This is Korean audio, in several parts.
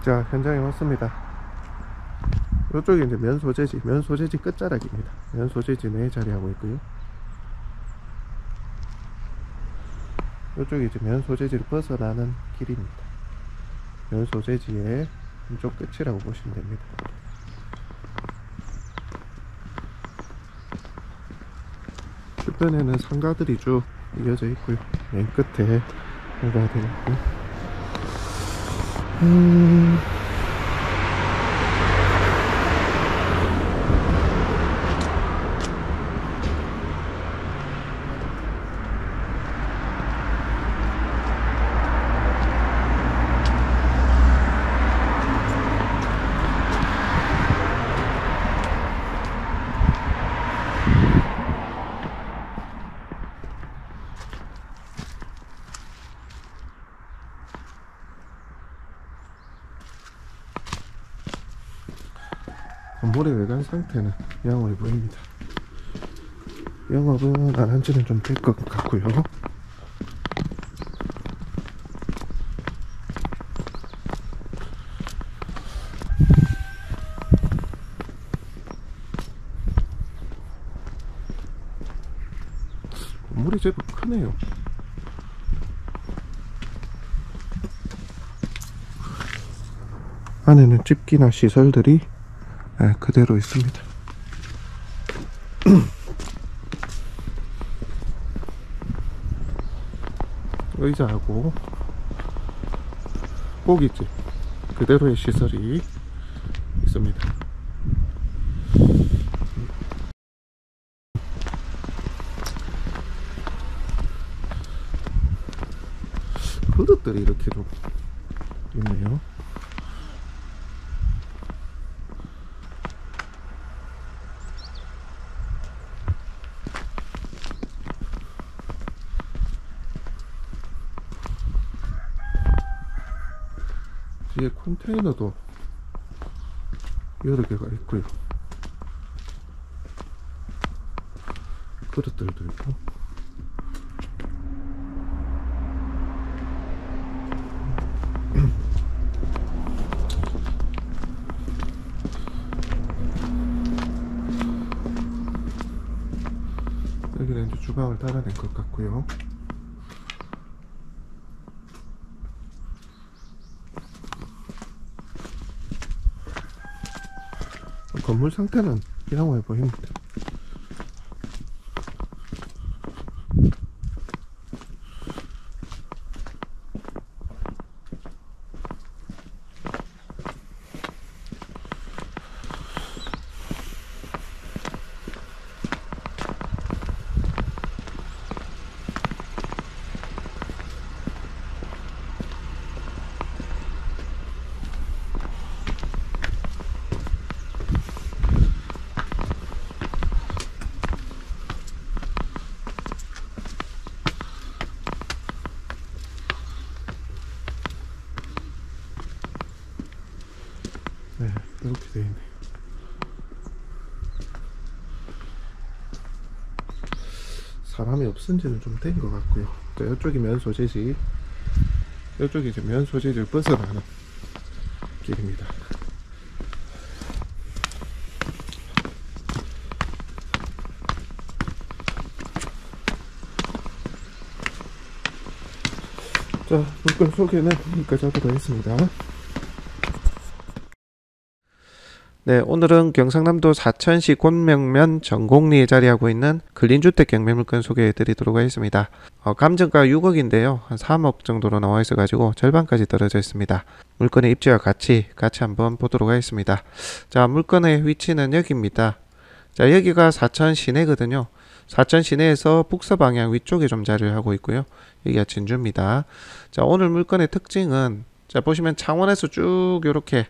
자, 현장에 왔습니다. 이쪽이 이제 면 소재지 끝자락입니다. 면 소재지 내 자리하고 있고요. 이쪽이 이제 면 소재지를 벗어나는 길입니다. 면 소재지의 한쪽 끝이라고 보시면 됩니다. 주변에는 상가들이 쭉 이어져 있고요. 맨 끝에 상가가 되어 있고요. 건물의 외관 상태는 양호해 보입니다. 영업은 안 한지는 좀 될 것 같고요. 건물이 제법 크네요. 안에는 집기나 시설들이 그대로 있습니다. 의자하고 고깃집 그대로의 시설이 있습니다. 그릇들이 이렇게도 있네요. 뒤에 컨테이너도 여러 개가 있고요. 그릇들도 있고. 여기는 이제 주방을 달아낸 것 같고요. 건물 상태는 양호해 보입니다. 네, 이렇게 되어 있네요. 사람이 없은지는 좀 된 것 같고요. 자, 이쪽이 면 소재지, 이쪽이 이제 면 소재지를 벗어나는 길입니다. 자, 물건 소개는 여기까지 하도록 하겠습니다. 네, 오늘은 경상남도 사천시 곤명면 정곡리에 자리하고 있는 근린주택 경매물건 소개해 드리도록 하겠습니다. 감정가 6억인데요. 한 3억 정도로 나와 있어 가지고 절반까지 떨어져 있습니다. 물건의 입지와 같이 한번 보도록 하겠습니다. 자, 물건의 위치는 여기입니다. 자, 여기가 사천 시내거든요. 사천 시내에서 북서방향 위쪽에 좀 자리를 하고 있고요. 여기가 진주입니다. 자, 오늘 물건의 특징은 자, 보시면 창원에서 쭉 이렇게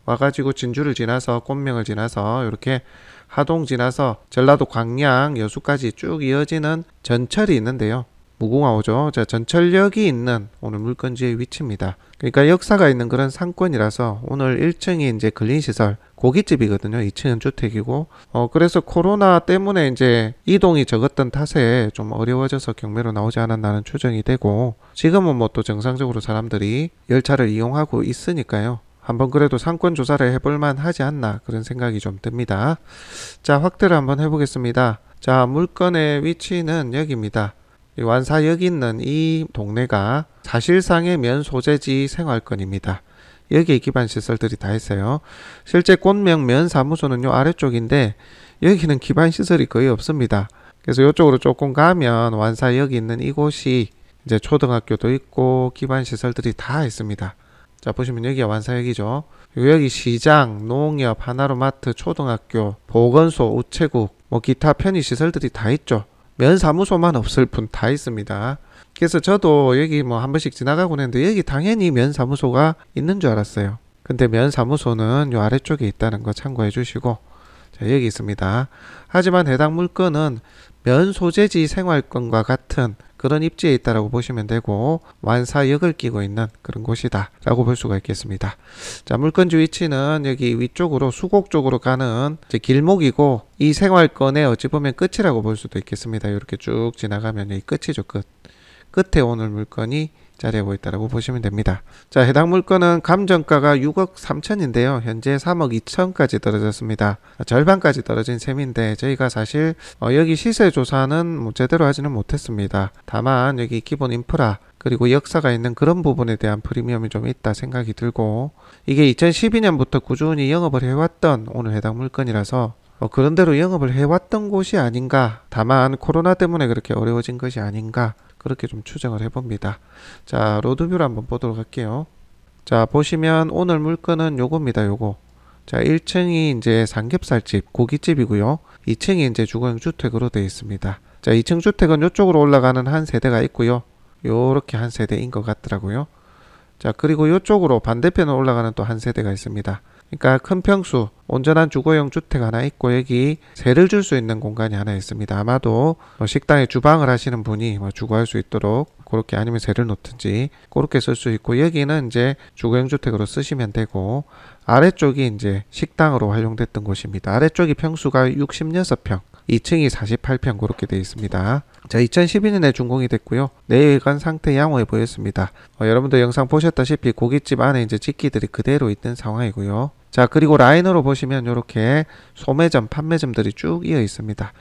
와가지고 진주를 지나서 꽃명을 지나서 이렇게 하동 지나서 전라도 광양 여수까지 쭉 이어지는 전철이 있는데요. 무궁화 호죠. 자, 전철역이 있는 오늘 물건지의 위치입니다. 그러니까 역사가 있는 그런 상권이라서 오늘 1층이 이제 근린시설 고깃집이거든요. 2층은 주택이고 그래서 코로나 때문에 이제 이동이 적었던 탓에 좀 어려워져서 경매로 나오지 않았나는 추정이 되고, 지금은 뭐 또 정상적으로 사람들이 열차를 이용하고 있으니까요. 한번 그래도 상권 조사를 해볼만 하지 않나 그런 생각이 좀 듭니다. 자, 확대를 한번 해보겠습니다. 자, 물건의 위치는 여기입니다. 완사역 있는 이 동네가 사실상의 면 소재지 생활권입니다. 여기에 기반 시설들이 다 있어요. 실제 꽃명 면 사무소는 요 아래쪽인데 여기는 기반 시설이 거의 없습니다. 그래서 이쪽으로 조금 가면 완사역 있는 이곳이 이제 초등학교도 있고 기반 시설들이 다 있습니다. 자, 보시면 여기가 완사역이죠. 여기 시장, 농협, 하나로마트, 초등학교, 보건소, 우체국, 뭐 기타 편의시설들이 다 있죠. 면사무소만 없을 뿐 다 있습니다. 그래서 저도 여기 뭐 한 번씩 지나가고 했는데 여기 당연히 면사무소가 있는 줄 알았어요. 근데 면사무소는 요 아래쪽에 있다는 거 참고해 주시고, 자, 여기 있습니다. 하지만 해당 물건은 면 소재지 생활권과 같은 그런 입지에 있다라고 보시면 되고 완사역을 끼고 있는 그런 곳이다 라고 볼 수가 있겠습니다. 자, 물건지 위치는 여기 위쪽으로 수곡 쪽으로 가는 이제 길목이고 이 생활권의 어찌 보면 끝이라고 볼 수도 있겠습니다. 이렇게 쭉 지나가면 여기 끝이죠. 끝에 오늘 물건이 자리하고 있다고 보시면 됩니다. 자, 해당 물건은 감정가가 6억 3천인데요. 현재 3억 2천까지 떨어졌습니다. 절반까지 떨어진 셈인데 저희가 사실 여기 시세 조사는 뭐 제대로 하지는 못했습니다. 다만 여기 기본 인프라 그리고 역사가 있는 그런 부분에 대한 프리미엄이 좀 있다 생각이 들고, 이게 2012년부터 꾸준히 영업을 해왔던 오늘 해당 물건이라서 그런 대로 영업을 해왔던 곳이 아닌가, 다만 코로나 때문에 그렇게 어려워진 것이 아닌가 그렇게 좀 추정을 해봅니다. 자, 로드뷰를 한번 보도록 할게요. 자, 보시면 오늘 물건은 요겁니다. 요거. 자, 1층이 이제 삼겹살집, 고깃집이고요. 2층이 이제 주거용 주택으로 되어 있습니다. 자, 2층 주택은 요쪽으로 올라가는 한 세대가 있고요. 요렇게 한 세대인 것 같더라고요. 자, 그리고 요쪽으로 반대편에 올라가는 또 한 세대가 있습니다. 그러니까 큰 평수, 온전한 주거용 주택 하나 있고 여기 세를 줄 수 있는 공간이 하나 있습니다. 아마도 식당에 주방을 하시는 분이 주거할 수 있도록 그렇게, 아니면 세를 놓든지 그렇게 쓸 수 있고, 여기는 이제 주거용 주택으로 쓰시면 되고 아래쪽이 이제 식당으로 활용됐던 곳입니다. 아래쪽이 평수가 66평, 2층이 48평 그렇게 되어 있습니다. 자, 2012년에 준공이 됐고요. 내외관 상태 양호해 보였습니다. 여러분들 영상 보셨다시피 고깃집 안에 이제 직기들이 그대로 있는 상황이고요. 자, 그리고 라인으로 보시면 이렇게 소매점, 판매점들이 쭉 이어 있습니다.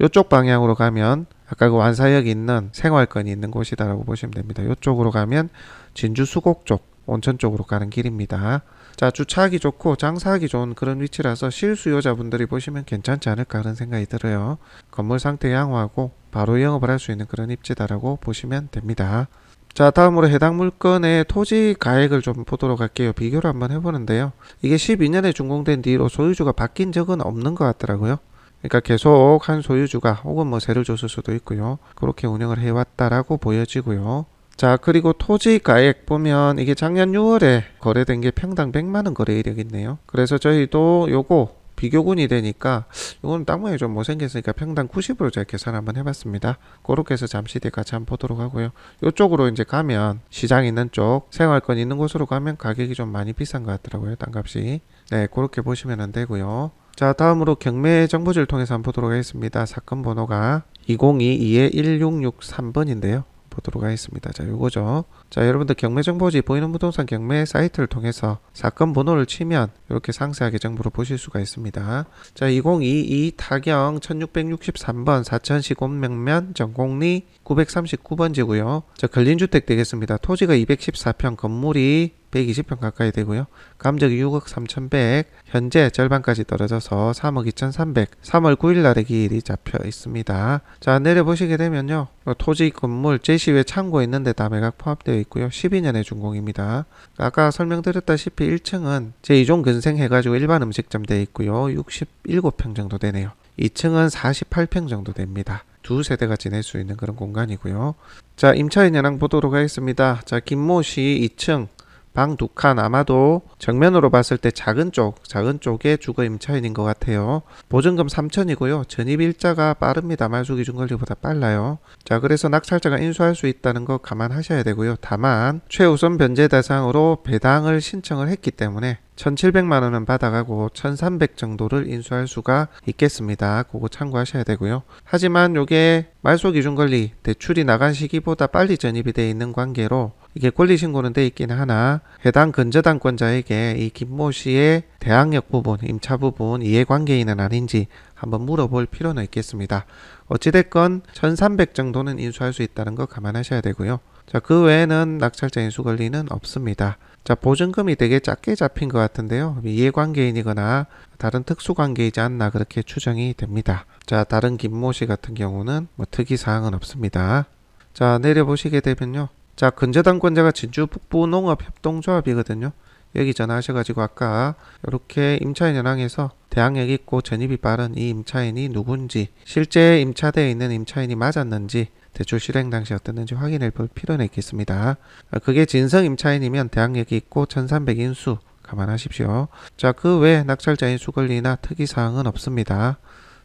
이쪽 방향으로 가면 아까 그 완사역이 있는 생활권이 있는 곳이다라고 보시면 됩니다. 이쪽으로 가면 진주 수곡 쪽, 온천 쪽으로 가는 길입니다. 자, 주차하기 좋고 장사하기 좋은 그런 위치라서 실수요자분들이 보시면 괜찮지 않을까 그런 생각이 들어요. 건물 상태 양호하고 바로 영업을 할 수 있는 그런 입지다라고 보시면 됩니다. 자, 다음으로 해당 물건의 토지 가액을 좀 보도록 할게요. 비교를 한번 해보는데요. 이게 12년에 준공된 뒤로 소유주가 바뀐 적은 없는 것 같더라고요. 그러니까 계속 한 소유주가 혹은 뭐 세를 줬을 수도 있고요. 그렇게 운영을 해왔다라고 보여지고요. 자, 그리고 토지 가액 보면 이게 작년 6월에 거래된 게 평당 100만원 거래 이력이 있네요. 그래서 저희도 요거 비교군이 되니까 이건 땅 모양이 좀 못생겼으니까 평당 90으로 제가 계산 한번 해봤습니다. 그렇게 해서 잠시 뒤에 같이 한번 보도록 하고요. 이쪽으로 이제 가면 시장 있는 쪽, 생활권 있는 곳으로 가면 가격이 좀 많이 비싼 것 같더라고요. 땅값이. 네, 그렇게 보시면 안 되고요. 자, 다음으로 경매 정보지를 통해서 한번 보도록 하겠습니다. 사건 번호가 2022-1663번인데요. 보도록 하겠습니다. 자, 요거죠. 자, 여러분들 경매 정보지 보이는 부동산 경매 사이트를 통해서 사건 번호를 치면 이렇게 상세하게 정보를 보실 수가 있습니다. 자, 2022 타경 1663번 사천시 곤명면 전곡리 939번지고요. 자, 근린주택 되겠습니다. 토지가 214평, 건물이 120평 가까이 되고요. 감정이 6억 3,100, 현재 절반까지 떨어져서 3억 2,300, 3월 9일 날의 기일이 잡혀 있습니다. 자, 내려보시게 되면요. 토지 건물 제시외 창고에 있는데 다 매각 포함되어 있고요. 12년의 준공입니다. 아까 설명드렸다시피 1층은 제2종 근생 해가지고 일반 음식점 되어 있고요. 67평 정도 되네요. 2층은 48평 정도 됩니다. 두 세대가 지낼 수 있는 그런 공간이고요. 자, 임차인 현황 보도록 하겠습니다. 자, 김모시 2층 방 2칸, 아마도 정면으로 봤을 때 작은 쪽에 주거 임차인인 것 같아요. 보증금 3천이고요. 전입 일자가 빠릅니다. 말소기준권리보다 빨라요. 자, 그래서 낙찰자가 인수할 수 있다는 거 감안하셔야 되고요. 다만 최우선 변제 대상으로 배당을 신청을 했기 때문에 1,700만 원은 받아가고 1,300 정도를 인수할 수가 있겠습니다. 그거 참고하셔야 되고요. 하지만 이게 말소기준권리 대출이 나간 시기보다 빨리 전입이 돼 있는 관계로 이게 권리신고는 돼 있긴 하나 해당 근저당권자에게 이 김모 씨의 대항력 부분, 임차 부분 이해관계인은 아닌지 한번 물어볼 필요는 있겠습니다. 어찌됐건 1,300 정도는 인수할 수 있다는 거 감안하셔야 되고요. 자, 그 외에는 낙찰자 인수 권리는 없습니다. 자, 보증금이 되게 작게 잡힌 것 같은데요. 이해관계인이거나 다른 특수관계이지 않나 그렇게 추정이 됩니다. 자, 다른 김모 씨 같은 경우는 뭐 특이사항은 없습니다. 자, 내려보시게 되면요. 자, 근저당권자가 진주 북부 농업협동조합이거든요. 여기 전화하셔가지고 아까 이렇게 임차인 현황에서 대항력 있고 전입이 빠른 이 임차인이 누군지, 실제 임차되어 있는 임차인이 맞았는지, 대출 실행 당시 어땠는지 확인해 볼 필요는 있겠습니다. 그게 진성 임차인이면 대항력이 있고 1,300 인수 감안하십시오. 자, 그 외 낙찰자 인수 권리나 특이사항은 없습니다.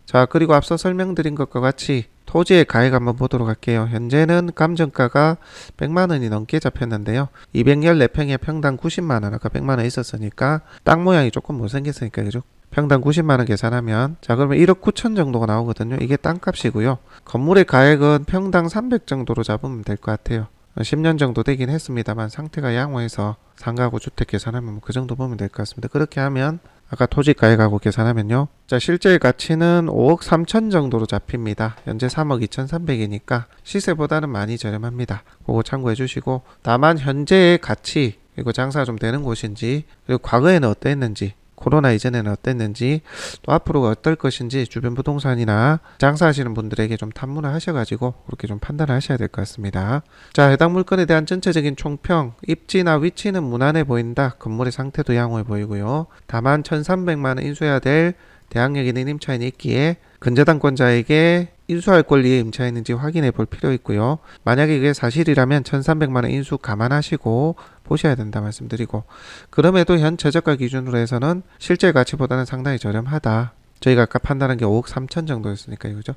자, 그리고 앞서 설명드린 것과 같이 토지의 가액 한번 보도록 할게요. 현재는 감정가가 100만원이 넘게 잡혔는데요. 214평에 평당 90만원, 아까 100만원 있었으니까 땅 모양이 조금 못생겼으니까 그죠? 평당 90만원 계산하면 자, 그러면 1억 9천 정도가 나오거든요. 이게 땅값이고요. 건물의 가액은 평당 300 정도로 잡으면 될 것 같아요. 10년 정도 되긴 했습니다만 상태가 양호해서 상가구 주택 계산하면 그 정도 보면 될 것 같습니다. 그렇게 하면 아까 토지 가액하고 계산하면요. 자, 실제 가치는 5억 3천 정도로 잡힙니다. 현재 3억 2,300이니까 시세보다는 많이 저렴합니다. 그거 참고해 주시고, 다만 현재의 가치, 그리고 장사가 좀 되는 곳인지, 그리고 과거에는 어땠는지, 코로나 이전에는 어땠는지, 또 앞으로가 어떨 것인지 주변 부동산이나 장사하시는 분들에게 좀 탐문을 하셔가지고 그렇게 좀 판단을 하셔야 될 것 같습니다. 자, 해당 물건에 대한 전체적인 총평, 입지나 위치는 무난해 보인다. 건물의 상태도 양호해 보이고요. 다만 1,300만 원 인수해야 될 대항력 있는 임차인이 있기에 근저당권자에게 인수할 권리의 임차인인지 확인해 볼 필요 있고요. 만약에 이게 사실이라면 1,300만 원 인수 감안하시고 보셔야 된다 말씀드리고, 그럼에도 현 최저가 기준으로 해서는 실제 가치보다는 상당히 저렴하다. 저희가 아까 판단한 게 5억 3천 정도였으니까요. 그죠?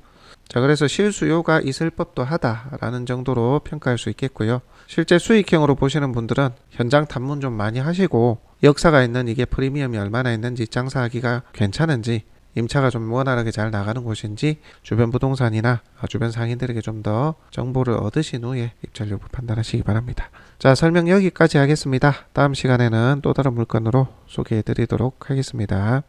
자, 그래서 실수요가 있을 법도 하다라는 정도로 평가할 수 있겠고요. 실제 수익형으로 보시는 분들은 현장 탐문 좀 많이 하시고, 역사가 있는 이게 프리미엄이 얼마나 있는지, 장사하기가 괜찮은지, 임차가 좀 원활하게 잘 나가는 곳인지 주변 부동산이나 주변 상인들에게 좀 더 정보를 얻으신 후에 입찰 여부 판단하시기 바랍니다. 자, 설명 여기까지 하겠습니다. 다음 시간에는 또 다른 물건으로 소개해 드리도록 하겠습니다.